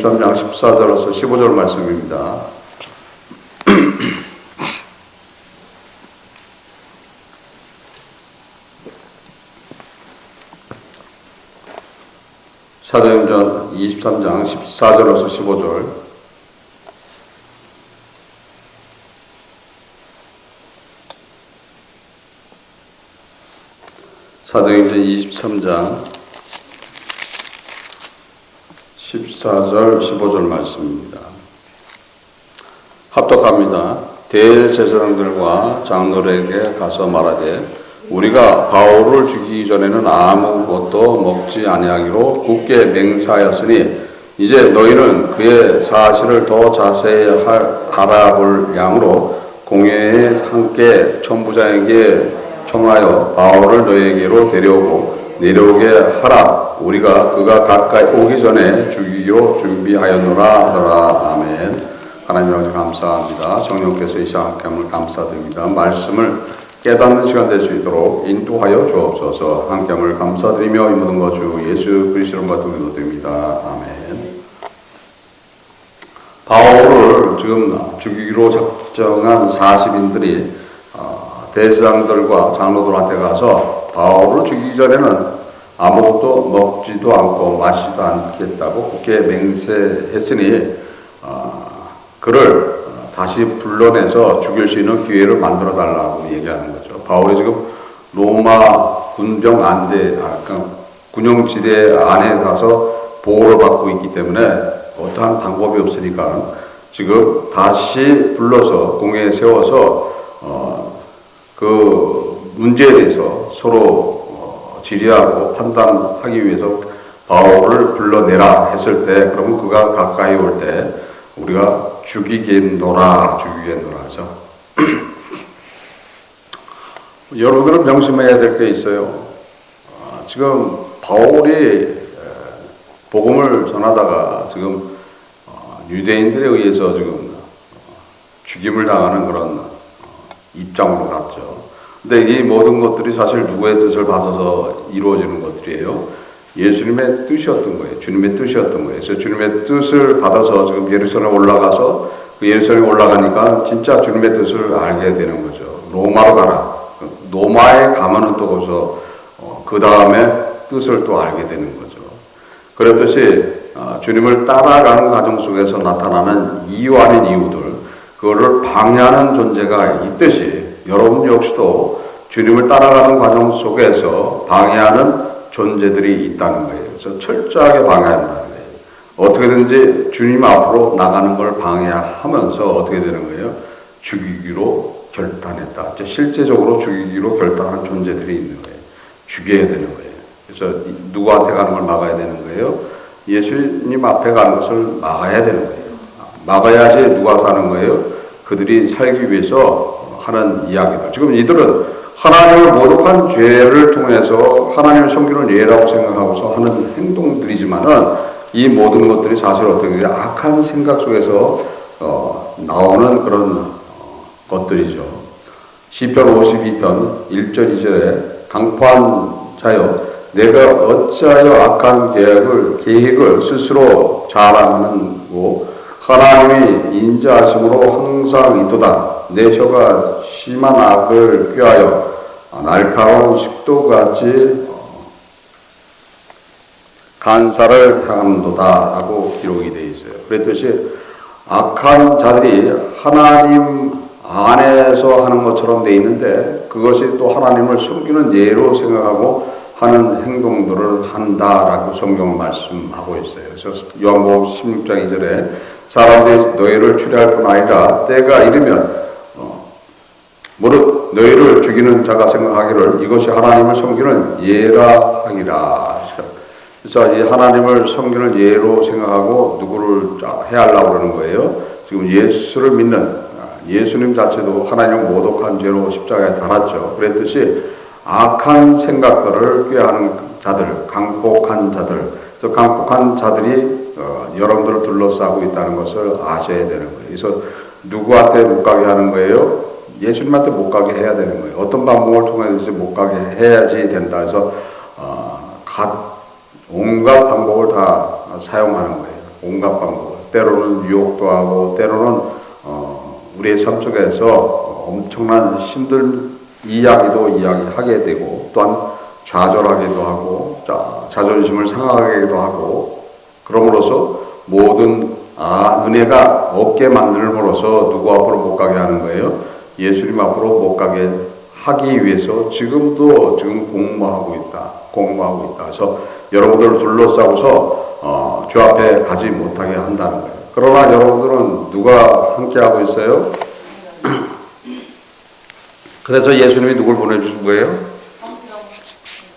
23장 14절에서 15절 말씀입니다. 사도행전 23장 14절에서 15절. 사도행전 23장 14절 15절 말씀입니다. 합독합니다. 대제사장들과 장로들에게 가서 말하되 우리가 바울을 죽이기 전에는 아무것도 먹지 아니하기로 굳게 맹세하였으니 이제 너희는 그의 사실을 더 자세히 알아볼 양으로 공회에 함께 천부장에게 청하여 바울을 너희에게로 내려오게 하라. 우리가 그가 가까이 오기 전에 죽이기로 준비하였노라 하더라. 아멘. 하나님 아버지 감사합니다. 성령께서 이 시간 함께함을 감사드립니다. 말씀을 깨닫는 시간 될 수 있도록 인도하여 주옵소서. 함께함을 감사드리며 이 모든 것 주 예수 그리스도로 받들기도 됩니다. 아멘. 바울을 지금 죽이기로 작정한 40인들이 대제사장들과 장로들한테 가서 바울을 죽이기 전에는 아무것도 먹지도 않고 마시지도 않겠다고 굳게 맹세했으니 그를 다시 불러내서 죽일 수 있는 기회를 만들어 달라고 얘기하는 거죠. 바울이 지금 로마 군용지대 안에 가서 보호를 받고 있기 때문에 어떠한 방법이 없으니까 지금 다시 불러서 공회에 세워서 그 문제에 대해서 서로 질의하고 판단하기 위해서 바울을 불러내라 했을 때 그러면 그가 가까이 올 때 우리가 죽이겠노라 하죠. 여러분들은 명심해야 될 게 있어요. 지금 바울이 복음을 전하다가 지금 유대인들에 의해서 지금 죽임을 당하는 그런 입장으로 갔죠. 근데 이 모든 것들이 사실 누구의 뜻을 받아서 이루어지는 것들이에요. 예수님의 뜻이었던 거예요. 주님의 뜻이었던 거예요. 그래서 주님의 뜻을 받아서 지금 예루살렘에 올라가서 그 예루살렘에 올라가니까 진짜 주님의 뜻을 알게 되는 거죠. 로마로 가라. 로마에 가면은 또 거기서 그 다음에 뜻을 또 알게 되는 거죠. 그렇듯이 주님을 따라가는 과정 속에서 나타나는 이유 아닌 이유들, 그거를 방해하는 존재가 있듯이 여러분 역시도 주님을 따라가는 과정 속에서 방해하는 존재들이 있다는 거예요. 그래서 철저하게 방해한다는 거예요. 어떻게든지 주님 앞으로 나가는 걸 방해하면서 어떻게 되는 거예요? 죽이기로 결단했다. 실제적으로 죽이기로 결단한 존재들이 있는 거예요. 죽여야 되는 거예요. 그래서 누구한테 가는 걸 막아야 되는 거예요? 예수님 앞에 가는 것을 막아야 되는 거예요. 막아야지 누가 사는 거예요? 그들이 살기 위해서 하는 이야기들. 지금 이들은 하나님을 모독한 죄를 통해서 하나님을 섬기는 예라고 생각하고서 하는 행동들이지만은 이 모든 것들이 사실 어떻게 악한 생각 속에서 나오는 그런 것들이죠. 시편 52편 1절 2절에 강포한 자여 내가 어찌하여 악한 계획을 스스로 자랑하는고 하나님이 인자하심으로 항상 있도다. 내 혀가 심한 악을 꾀하여 날카로운 식도같이 간사를 향한도다 라고 기록이 되어 있어요. 그랬듯이 악한 자들이 하나님 안에서 하는 것처럼 되어 있는데 그것이 또 하나님을 섬기는 예로 생각하고 하는 행동들을 한다라고 성경은 말씀하고 있어요. 그래서 요한복음 16장 2절에 사람들이 너희를 추리할 뿐 아니라 때가 이르면 무릇 너희를 죽이는 자가 생각하기를 이것이 하나님을 섬기는 예라 하기라. 그래서 이 하나님을 섬기는 예로 생각하고 누구를 해하려고 그러는 거예요. 지금 예수를 믿는 예수님 자체도 하나님을 모독한 죄로 십자가에 달았죠. 그랬듯이 악한 생각들을 꾀하는 자들, 강폭한 자들, 그래서 강폭한 자들이 여러분들을 둘러싸고 있다는 것을 아셔야 되는 거예요. 그래서 누구한테 못 가게 하는 거예요? 예수님한테 못 가게 해야 되는 거예요. 어떤 방법을 통해서 못 가게 해야지 된다 해서 온갖 방법을 다 사용하는 거예요. 온갖 방법, 때로는 유혹도 하고, 때로는 우리의 삶 속에서 엄청난 힘든 이야기하게 되고, 또한 좌절하기도 하고, 자존심을 상하게도 하고, 그럼으로써 모든 은혜가 없게 만들므로써 누구 앞으로 못 가게 하는 거예요? 예수님 앞으로 못 가게 하기 위해서 지금 공모하고 있다. 그래서 여러분들을 둘러싸고서 주 앞에 가지 못하게 한다는 거예요. 그러나 여러분들은 누가 함께하고 있어요? 그래서 예수님이 누굴 보내주신 거예요?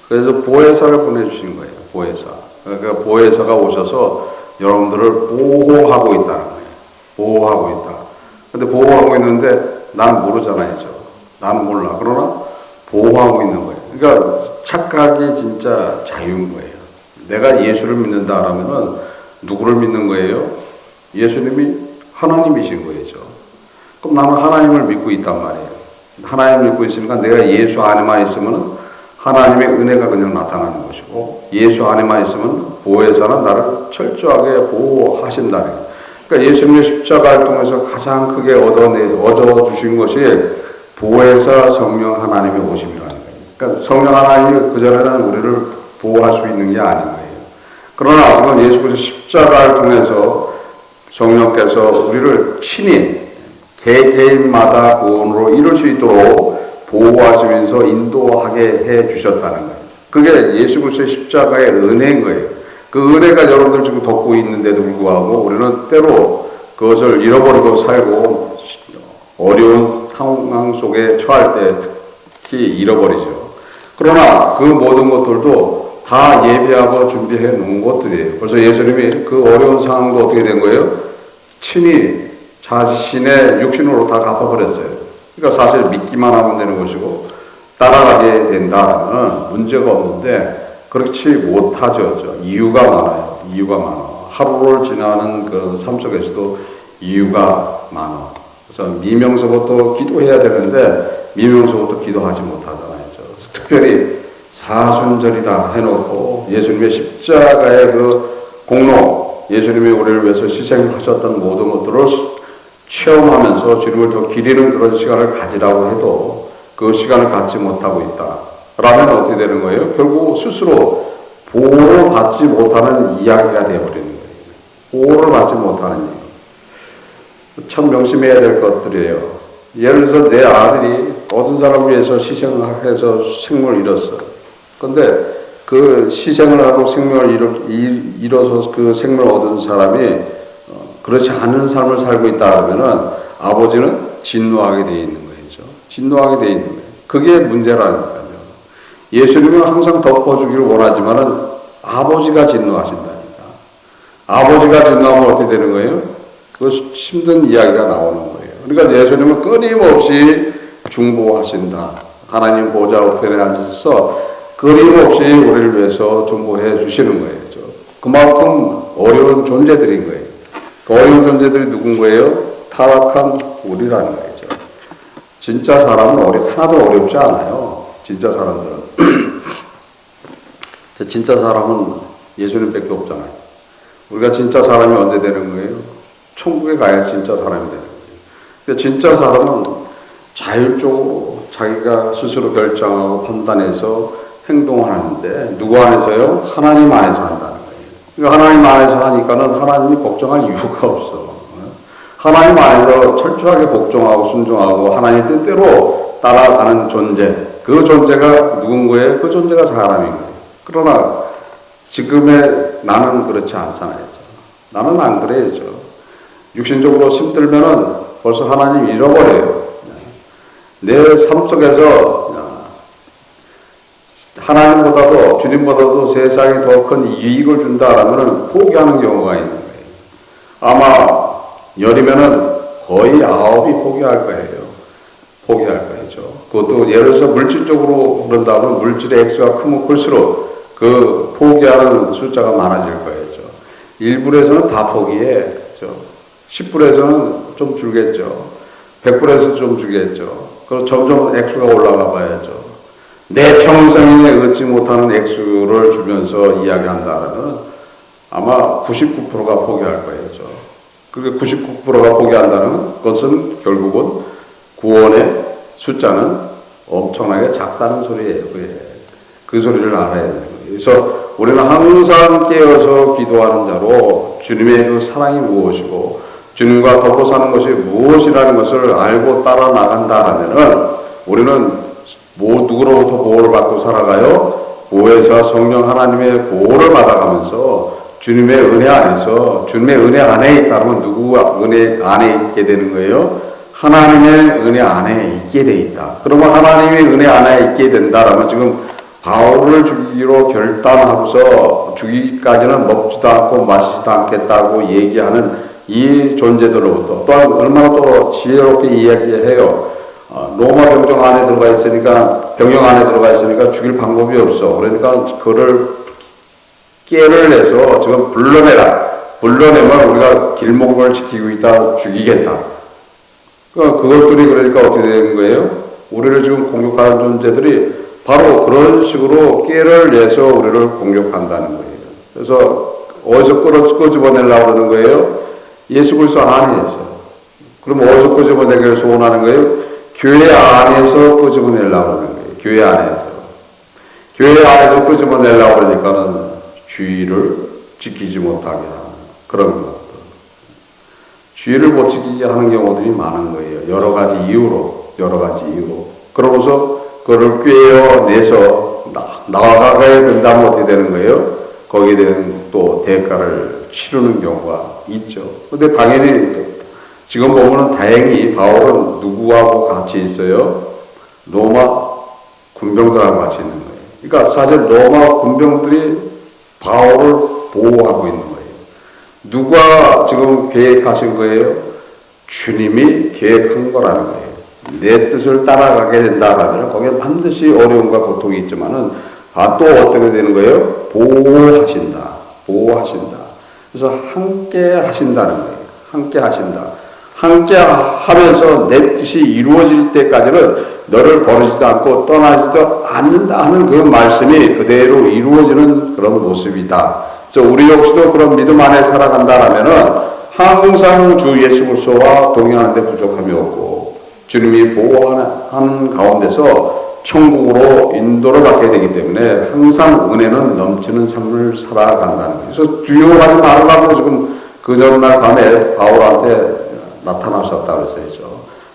그래서 보혜사를 보내주신 거예요. 보혜사. 그러니까 보혜사가 오셔서 여러분들을 보호하고 있다는 거예요. 보호하고 있다. 근데 보호하고 있는데 나는 모르잖아요. 나는 몰라. 그러나 보호하고 있는 거예요. 그러니까 착각이 진짜 자유인 거예요. 내가 예수를 믿는다라면은 누구를 믿는 거예요? 예수님이 하나님이신 거죠. 그럼 나는 하나님을 믿고 있단 말이에요. 하나님을 믿고 있으니까 내가 예수 안에만 있으면은 하나님의 은혜가 그냥 나타나는 것이고, 예수 안에만 있으면 보혜사는 나를 철저하게 보호하신다는 거예요. 그러니까 예수님의 십자가를 통해서 가장 크게 얻어주신 것이 보혜사 성령 하나님의 오심이라는 거예요. 그러니까 성령 하나님이 그전에는 우리를 보호할 수 있는 게 아닌 거예요. 그러나 지금 예수 그리스도 십자가를 통해서 성령께서 우리를 친히 개개인마다 구원으로 이룰 수 있도록 보호하시면서 인도하게 해 주셨다는 거예요. 그게 예수 그리스도의 십자가의 은혜인 거예요. 그 은혜가 여러분들 지금 덮고 있는데도 불구하고 우리는 때로 그것을 잃어버리고 살고 어려운 상황 속에 처할 때 특히 잃어버리죠. 그러나 그 모든 것들도 다 예비하고 준비해 놓은 것들이에요. 그래서 예수님이 그 어려운 상황도 어떻게 된 거예요? 친히 자신의 육신으로 다 갚아버렸어요. 그러니까 사실 믿기만 하면 되는 것이고 따라가게 된다라면 문제가 없는데 그렇지 못하죠. 이유가 많아요. 하루를 지나는 그 삶 속에서도 이유가 많아. 그래서 미명서부터 기도해야 되는데 미명서부터 기도하지 못하잖아요. 특별히 사순절이다 해놓고 예수님의 십자가의 그 공로, 예수님이 우리를 위해서 희생하셨던 모든 것들을 체험하면서 주님을 더 기리는 그런 시간을 가지라고 해도 그 시간을 갖지 못하고 있다. 라면 어떻게 되는 거예요? 결국 스스로 보호를 받지 못하는 이야기가 되어버리는 거예요. 보호를 받지 못하는 얘기. 참 명심해야 될 것들이에요. 예를 들어서 내 아들이 어떤 사람을 위해서 희생을 해서 생명을 잃었어. 근데 그 희생을 하고 생명을 잃어서 그 생명을 얻은 사람이 그렇지 않은 삶을 살고 있다 하면은 아버지는 진노하게 돼 있는 거죠. 진노하게 돼 있는 거예요. 그게 문제라니까요. 예수님은 항상 덮어주기를 원하지만은 아버지가 진노하신다니까. 아버지가 진노하면 어떻게 되는 거예요? 그 힘든 이야기가 나오는 거예요. 그러니까 예수님은 끊임없이 중보하신다. 하나님 보좌 우편에 앉으셔서 끊임없이 우리를 위해서 중보해 주시는 거예요. 그만큼 어려운 존재들인 거예요. 그 어려운 존재들이 누군 거예요? 타락한 우리라는 거죠. 진짜 사람은 하나도 어렵지 않아요. 진짜 사람들은. 진짜 사람은 예수님밖에 없잖아요. 우리가 진짜 사람이 언제 되는 거예요? 천국에 가야 진짜 사람이 되는 거예요. 근데 진짜 사람은 자율적으로 자기가 스스로 결정하고 판단해서 행동하는데 누구 안에서요? 하나님 안에서 한다는 거예요. 그러니까 하나님 안에서 하니까는 하나님이 걱정할 이유가 없어. 하나님 안에서 철저하게 복종하고 순종하고 하나님의 뜻대로 따라가는 존재. 그 존재가 누군 거예요? 그 존재가 사람인 거예요. 그러나 지금의 나는 그렇지 않잖아요. 나는 안 그래요. 육신적으로 힘들면은 벌써 하나님 잃어버려요. 내 삶 속에서 하나님보다도 주님보다도 세상에 더 큰 이익을 준다라면 포기하는 경우가 있는 거예요. 아마 10이면은 거의 9이 포기할 거예요. 포기할 거죠. 그것도 예를 들어서 물질적으로 그런다면 물질의 액수가 크면 클수록 그 포기하는 숫자가 많아질 거예요. 1불에서는 다 포기해. 10불에서는 좀 줄겠죠. 100불에서 좀 주겠죠. 그리고 점점 액수가 올라가 봐야죠. 내 평생에 얻지 못하는 액수를 주면서 이야기한다면 아마 99%가 포기할 거예요. 그 99%가 포기한다는 것은 결국은 구원의 숫자는 엄청나게 작다는 소리예요. 그 소리를 알아야 돼요. 그래서 우리는 항상 깨어서 기도하는 자로 주님의 그 사랑이 무엇이고 주님과 더불어 사는 것이 무엇이라는 것을 알고 따라 나간다라면은 우리는 누구로부터 보호를 받고 살아가요? 보혜사 성령 하나님의 보호를 받아가면서 주님의 은혜 안에서 주님의 은혜 안에 있다면 누구가 은혜 안에 있게 되는 거예요? 하나님의 은혜 안에 있게 돼 있다. 그러면 하나님의 은혜 안에 있게 된다라면 지금 바울을 죽이기로 결단하고서 죽이기까지는 먹지도 않고 마시지도 않겠다고 얘기하는 이 존재들로부터 또한 얼마나 또 지혜롭게 이야기해요. 로마 병정 안에 들어가 있으니까 병영 안에 들어가 있으니까 죽일 방법이 없어. 그러니까 그를 깨를 내서 지금 불러내라. 불러내면 우리가 길목을 지키고 있다 죽이겠다. 그것들이 그러니까 어떻게 되는 거예요? 우리를 지금 공격하는 존재들이 바로 그런 식으로 깨를 내서 우리를 공격한다는 거예요. 그래서 어디서 끄집어내려고 그러는 거예요? 예수 그리스도 안에서. 그럼 어디서 끄집어내기를 소원하는 거예요? 교회 안에서 끄집어내려고 그러는 거예요. 교회 안에서. 교회 안에서 끄집어내려고 그러니까는 주의를 지키지 못하게 하는 그런 것들. 주의를 못 지키게 하는 경우들이 많은 거예요. 여러 가지 이유로. 그러고서 그걸 꿰어내서 나가야 된다면 어떻게 되는 거예요? 거기에 대한 또 대가를 치르는 경우가 있죠. 근데 당연히 지금 보면은 다행히 바울은 누구하고 같이 있어요? 로마 군병들하고 같이 있는 거예요. 그러니까 사실 로마 군병들이 바울을 보호하고 있는 거예요. 누가 지금 계획하신 거예요? 주님이 계획한 거라는 거예요. 내 뜻을 따라가게 된다라면 거기에 반드시 어려움과 고통이 있지만은 또 어떻게 되는 거예요? 보호하신다. 그래서 함께 하신다는 거예요. 함께 하면서 내 뜻이 이루어질 때까지는 너를 버리지도 않고 떠나지도 않는다 하는 그 말씀이 그대로 이루어지는 그런 모습이다. 그래서 우리 역시도 그런 믿음 안에 살아간다라면은 항상 주 예수 그리스도와 동행하는 데 부족함이 없고 주님이 보호하는 가운데서 천국으로 인도를 받게 되기 때문에 항상 은혜는 넘치는 삶을 살아간다는 거예요. 그래서 두려워하지 말라고 지금 그 전날 밤에 바울한테 나타나셨다 그랬어요.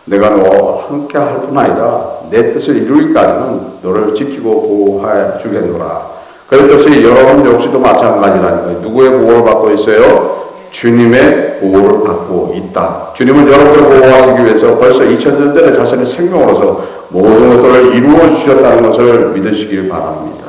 내가 너와 함께 할 뿐 아니라 내 뜻을 이루기까지는 너를 지키고 보호해 주겠노라. 그렇듯이 여러분 역시도 마찬가지라는 거예요. 누구의 보호를 받고 있어요? 주님의 보호를 받고 있다. 주님은 여러분을 보호하시기 위해서 벌써 2000년 전에 자신의 생명으로서 모든 것들을 이루어 주셨다는 것을 믿으시길 바랍니다.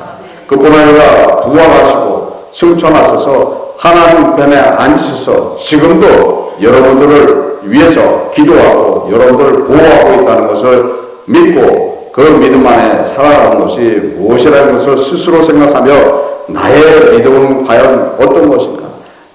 그뿐 아니라 부활하시고 승천하셔서 하나님 편에 앉으셔서 지금도 여러분들을 위해서 기도하고 여러분들을 보호하고 있다는 것을 믿고 그 믿음 안에 살아가는 것이 무엇이라는 것을 스스로 생각하며 나의 믿음은 과연 어떤 것인가?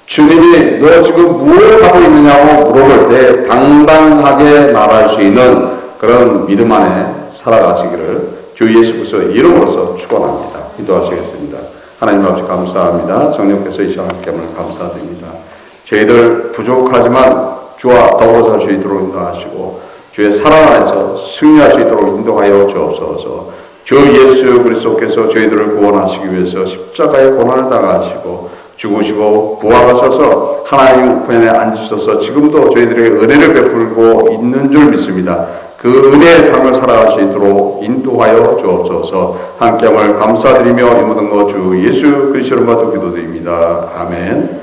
주님이 너 지금 무엇을 하고 있느냐고 물어볼 때 당당하게 말할 수 있는 그런 믿음 안에 살아가시기를 주 예수 그리스도의 이름으로서 축원합니다. 기도하시겠습니다. 하나님 아버지 감사합니다. 성령께서 이 시간 함께 함을 감사드립니다. 저희들 부족하지만 주와 더불어 살 수 있도록 인도하시고 주의 사랑 안에서 승리할 수 있도록 인도하여 주옵소서. 주 예수 그리스도께서 저희들을 구원하시기 위해서 십자가의 고난을 당하시고 죽으시고 부활하셔서 하나님 우편에 앉으셔서 지금도 저희들에게 은혜를 베풀고 있는 줄 믿습니다. 그 은혜의 삶을 살아갈 수 있도록 인도하여 주옵소서. 함께함을 감사드리며 이 모든 것 주 예수 그리스도로 기도드립니다. 아멘.